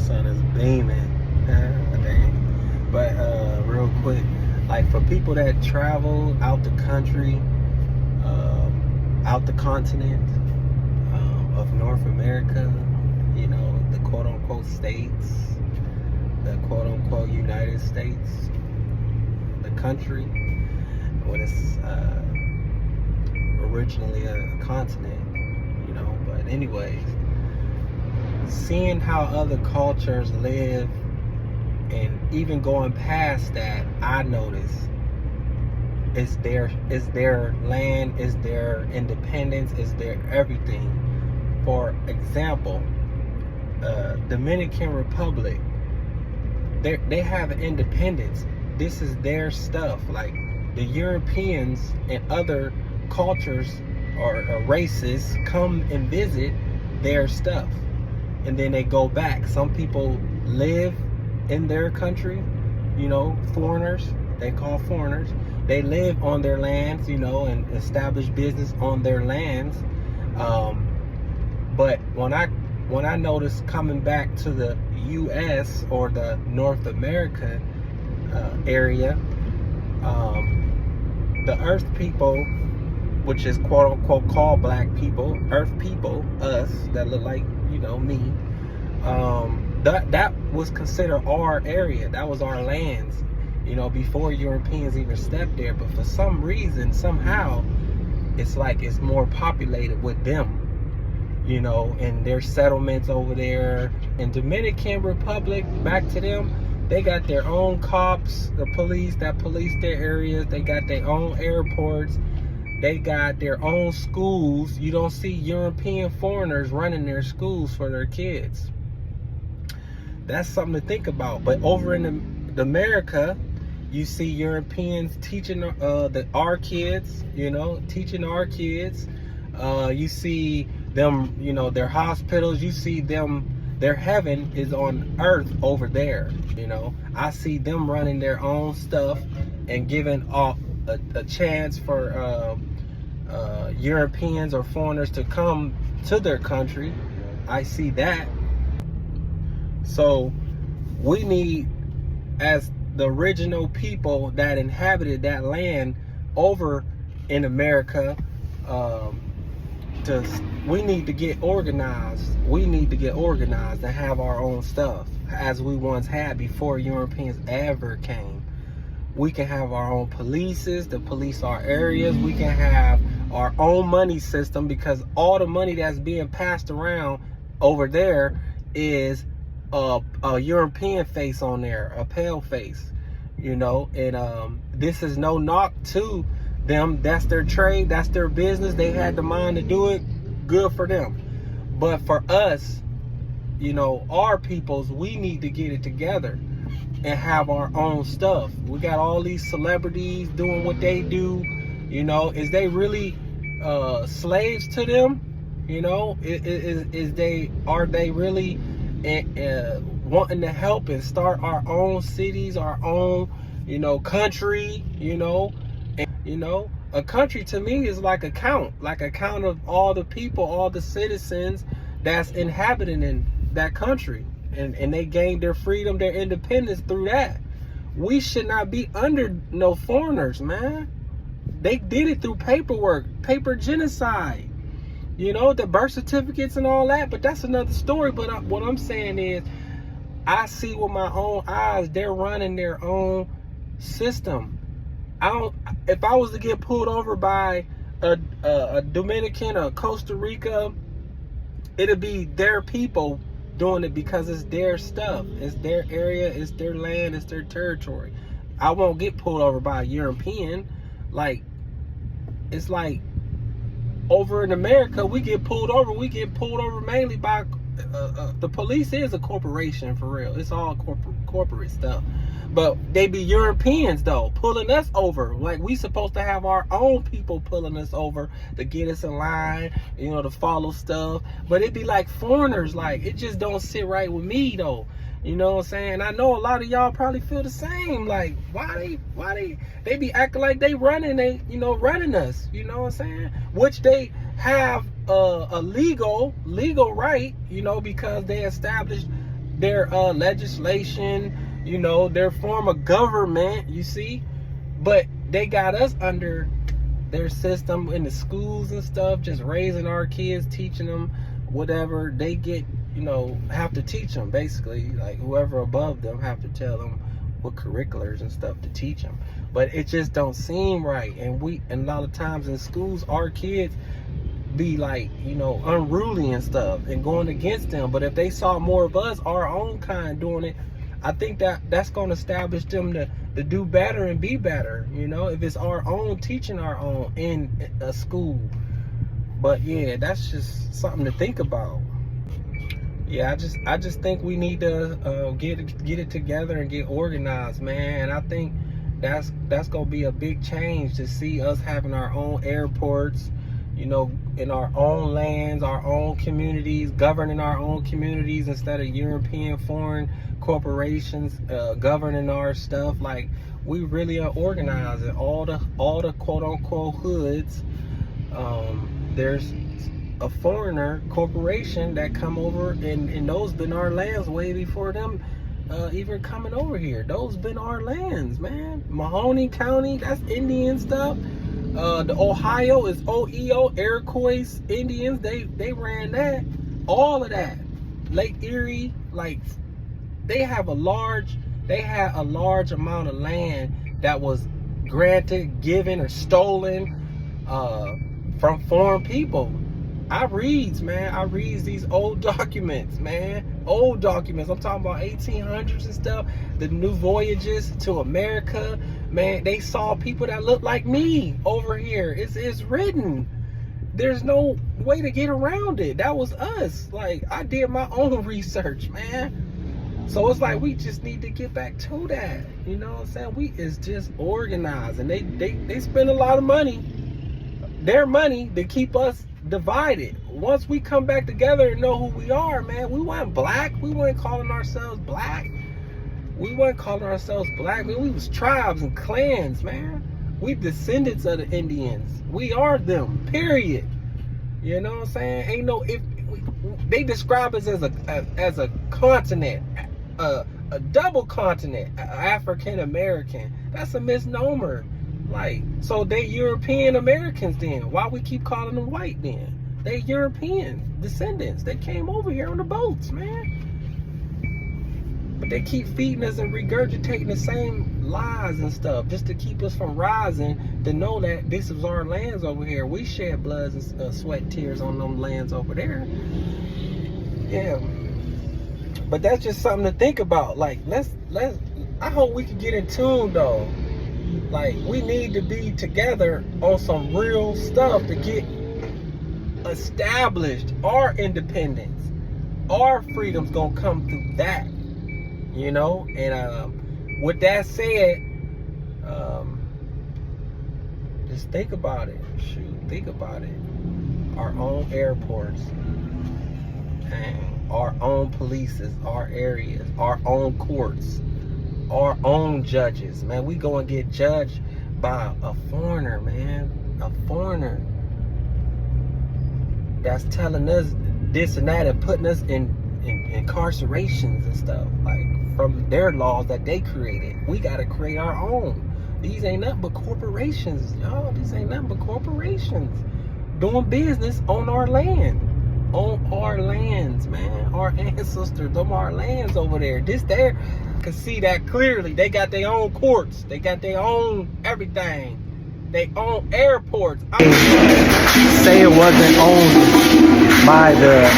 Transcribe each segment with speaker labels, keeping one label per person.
Speaker 1: sun is beaming. Dang. But real quick, like for people that travel out the country, out the continent of North America, you know, the quote unquote states, the quote unquote United States, the country, when it's originally a continent, you know. But anyways, seeing how other cultures live, and even going past that, I notice it's their land, it's their independence, it's their everything. For example, Dominican Republic, they have independence. This is their stuff. Like the Europeans and other cultures or races come and visit their stuff, and then they go back. Some people live in their country, you know, foreigners, they call foreigners. They live on their lands, you know, and establish business on their lands. But when I notice coming back to the U.S. or the North America area, the Earth people, which is quote unquote called black people, Earth people, us that look like, you know, me, that was considered our area. That was our lands, you know, before Europeans even stepped there. But for some reason, somehow, it's like it's more populated with them, you know, and their settlements over there. In Dominican Republic, back to them, they got their own cops, the police that police their areas. They got their own airports. They got their own schools. You don't see European foreigners running their schools for their kids. That's something to think about. But over in America, you see Europeans teaching our kids, you know, teaching our kids. You see them, you know, their hospitals. You see them, their heaven is on earth over there, you know. I see them running their own stuff and giving off a chance for Europeans or foreigners to come to their country. I see that. So we need, as the original people that inhabited that land over in America, we need to get organized. We need to get organized and have our own stuff as we once had before Europeans ever came. We can have our own polices to police our areas. We can have our own money system, because all the money that's being passed around over there is a European face on there, a pale face, you know. And this is no knock to them. That's their trade, that's their business. They had the mind to do it. Good for them. But for us, you know, our peoples, we need to get it together and have our own stuff. We got all these celebrities doing what they do, you know. Is they really slaves to them? You know, are they really wanting to help and start our own cities, our own, you know, country, you know? And, you know, a country to me is like a count of all the people, all the citizens that's inhabiting in that country. And they gained their freedom, their independence through that. We should not be under no foreigners, man. They did it through paperwork, paper genocide. You know, the birth certificates and all that, but that's another story. But what I'm saying is, I see with my own eyes, they're running their own system. If I was to get pulled over by a Dominican or Costa Rica, it'd be their people doing it because it's their stuff. It's their area, it's their land, it's their territory. I won't get pulled over by a European. Like, it's like over in America, we get pulled over mainly by the police is a corporation, for real. It's all corporate stuff. But they be Europeans though, pulling us over. Like, we supposed to have our own people pulling us over to get us in line, you know, to follow stuff. But it be like foreigners. Like, it just don't sit right with me though. You know what I'm saying? I know a lot of y'all probably feel the same. Like, why they be acting like they running us, you know what I'm saying? Which they have a legal right, you know, because they established their legislation, you know, their form of government, you see. But they got us under their system in the schools and stuff, just raising our kids, teaching them whatever they get, you know, have to teach them, basically. Like, whoever above them have to tell them what curriculars and stuff to teach them. But it just don't seem right. And a lot of times in schools, our kids be like, you know, unruly and stuff and going against them. But if they saw more of us, our own kind, doing it, I think that's going to establish them to do better and be better, you know, if it's our own, teaching our own in a school. But yeah, that's just something to think about. Yeah, I just think we need to get it together and get organized, man. And I think that's gonna be a big change, to see us having our own airports, you know, in our own lands, our own communities, governing our own communities instead of European foreign corporations governing our stuff. Like, we really are organizing all the quote unquote hoods. There's a foreigner corporation that come over, and those been our lands way before them even coming over here. Those been our lands, man. Mahoney County, that's Indian stuff. The Ohio is OEO, Iroquois Indians. They ran that, all of that. Lake Erie, like, they had a large amount of land that was granted, given, or stolen from foreign people. I reads these old documents, man. Old documents. I'm talking about 1800s and stuff. The new voyages to America, man. They saw people that look like me over here. It's written. There's no way to get around it. That was us. Like, I did my own research, man. So it's like, we just need to get back to that. You know what I'm saying? We is just organized, and they spend a lot of money, their money, to keep us divided. Once we come back together and know who we are, man, we weren't black. We weren't calling ourselves black. We weren't calling ourselves black. Man, we was tribes and clans, man. We descendants of the Indians. We are them, period. You know what I'm saying? Ain't no, if they describe us as a continent, a double continent, African American. That's a misnomer. Like, so they European Americans then. Why we keep calling them white then? They European descendants. They came over here on the boats, man. But they keep feeding us and regurgitating the same lies and stuff just to keep us from rising, to know that this is our lands over here. We shed blood and sweat tears on them lands over there. Yeah. But that's just something to think about. Like, I hope we can get in tune, though. Like, we need to be together on some real stuff to get established. Our independence, our freedom's gonna come through that, you know. And with that said, just think about it. Think about it. Our own airports, and our own polices, our areas, our own courts, our own judges, man. We go and get judged by a foreigner, man. A foreigner that's telling us this and that and putting us in incarcerations and stuff, like, from their laws that they created. We gotta create our own. These ain't nothing but corporations, y'all. These ain't nothing but corporations doing business on our land. On our lands, man. Our ancestors, them our lands over there. This there, can see that clearly. They got their own courts. They got their own everything. They own airports. Say it wasn't owned by the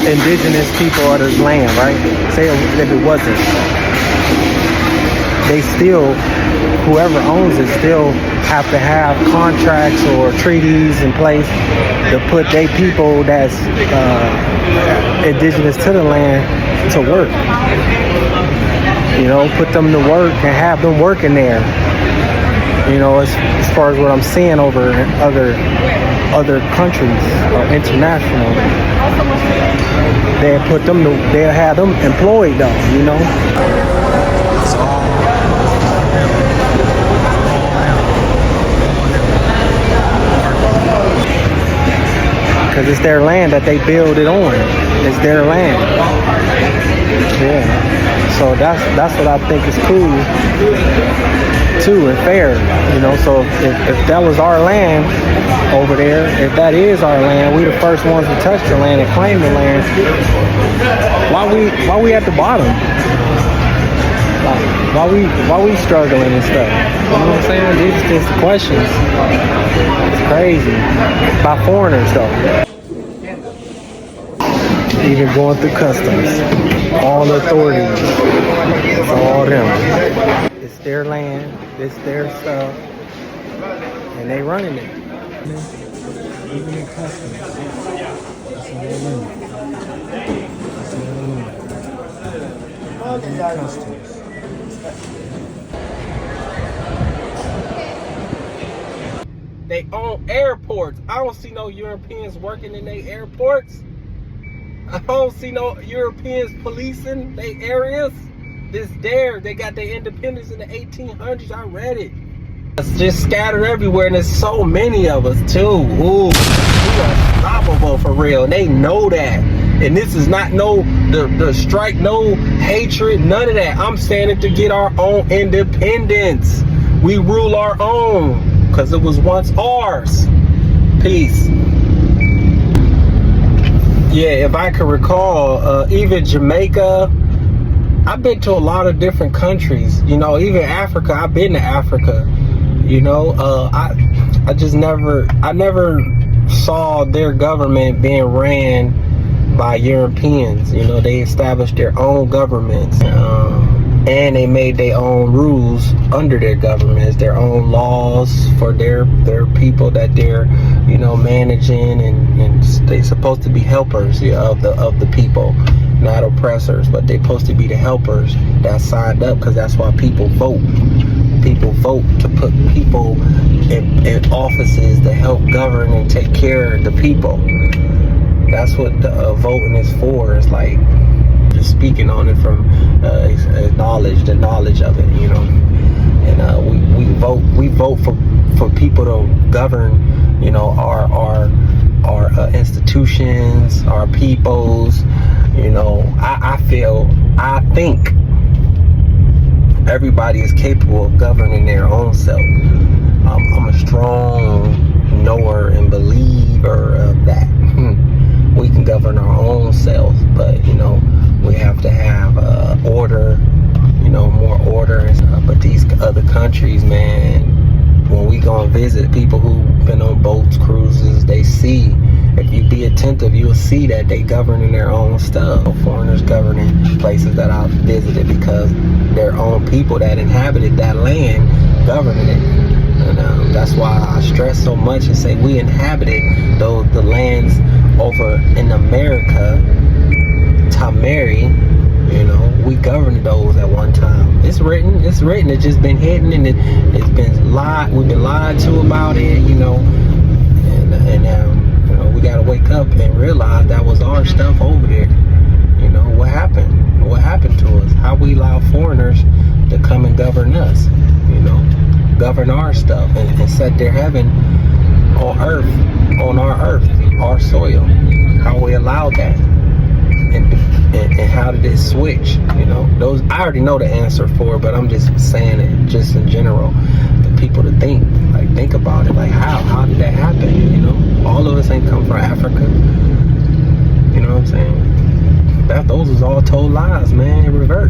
Speaker 1: indigenous people of this land, right? Say if it wasn't. They still, whoever owns it, still have to have contracts or treaties in place to put their people that's indigenous to the land to work. You know, put them to work and have them working there. You know, as far as what I'm seeing over in other countries or international, they'll have them employed though, you know. Because it's their land that they build it on. It's their land. Yeah. So that's what I think is cool too and fair. You know, so if that was our land over there, if that is our land, we the first ones to touch the land and claim the land. Why we at the bottom? Like, why we struggling and stuff? You know what I'm saying? These are just questions. It's crazy. By foreigners though. Even going through customs. All authorities. It's all them. It's their land, it's their stuff, and they running it. Even in customs. That's all them. Even in customs. They own airports. I don't see no Europeans working in their airports. I don't see no Europeans policing their areas. This there, they got their independence in the 1800s. I read it. It's just scattered everywhere, and there's so many of us too. Ooh, we are unstoppable for real, and they know that. And this is not the strike, no hatred, none of that. I'm saying it to get our own independence. We rule our own, because it was once ours. Peace. Yeah, if I can recall, even Jamaica, I've been to a lot of different countries. You know, even Africa, I've been to Africa. You know, I never saw their government being ran by Europeans. You know, they established their own governments. And they made their own rules under their governments, their own laws for their people that they're, you know, managing, and they're supposed to be helpers of the people, not oppressors, but they're supposed to be the helpers that signed up, because that's why people vote. People vote to put people in offices to help govern and take care of the people. That's what the voting is for. It's like just speaking on it from the knowledge of it, you know. And we vote for people to govern, you know, our institutions, our peoples. You know, I think everybody is capable of governing their own self. I'm a strong knower and believer of that. We can govern our own selves, but you know, we have to have order, you know, more order. But these other countries, man, when we go and visit people who've been on boats, cruises, they see, if you be attentive, you'll see that they governing their own stuff. Foreigners governing places that I visited, because their own people that inhabited that land governing it. And that's why I stress so much and say we inhabited the lands over in America. Tamari, you know, we governed those at one time. It's written. It's just been hidden, and it's been lied. We've been lied to about it, you know. And you know, we gotta wake up and realize that was our stuff over there. You know, what happened? What happened to us? How we allow foreigners to come and govern us? You know, govern our stuff and set their heaven on earth, on our earth, our soil. How we allowed that? And how did it switch? You know, those I already know the answer for, but I'm just saying it just in general, the people to think about it, like how did that happen? You know, all of us ain't come from Africa. You know what I'm saying? Those was all told lies, man, in reverse.